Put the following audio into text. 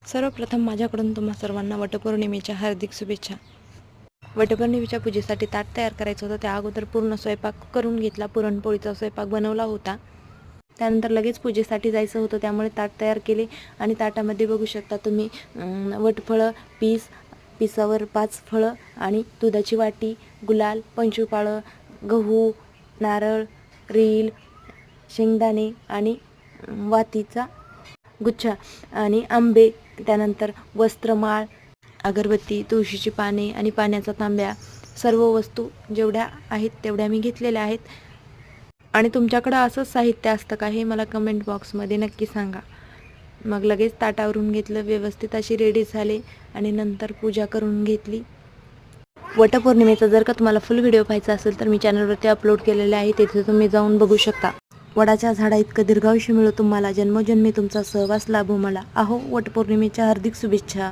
सर्वप्रथम माझ्याकडून तुम्हा सर्वांना वटपौर्णिमेच्या हार्दिक शुभेच्छा. वटपौर्णिमेच्या पूजेसाठी ताट तयार करायचं होतं. त्या अगोदर पूर्ण स्वयंपाक करून घेतला. पुरणपोळीचा स्वयंपाक बनवला होता. त्यानंतर लगेच पूजेसाठी जायचं होतं, त्यामुळे ताट तयार केले आणि ताटामध्ये बघू शकता तुम्ही वटफळं, पिसावर 5 फळं आणि दुधाची वाटी, गुलाल, पंचपाळं, गहू, नारळ, रील, शेंगदाणे आणि वातीचा गुच्छा आणि आंबे, त्यानंतर वस्त्रमाळ, अगरबत्ती, तुळशीची पाने आणि पाण्याचा तांब्या, सर्व वस्तू जेवढ्या आहेत तेवढ्या मी घेतलेल्या आहेत. आणि तुमच्याकडं असंच साहित्य असतं का हे मला कमेंट बॉक्समध्ये नक्की सांगा. मग लगेच ताटावरून घेतलं, व्यवस्थित अशी रेडी झाले आणि नंतर पूजा करून घेतली. वटपौर्णिमेचा जर का तुम्हाला फुल व्हिडिओ पाहायचा असेल तर मी चॅनलवरती अपलोड केलेले आहे, तिथे तुम्ही जाऊन बघू शकता. वडाच्या झाडा इतकं दीर्घायुष्य मिळो तुम्हाला, जन्मोजन्मी तुमचा सहवास लाभो मला. अहो वटपौर्णिमेच्या हार्दिक शुभेच्छा.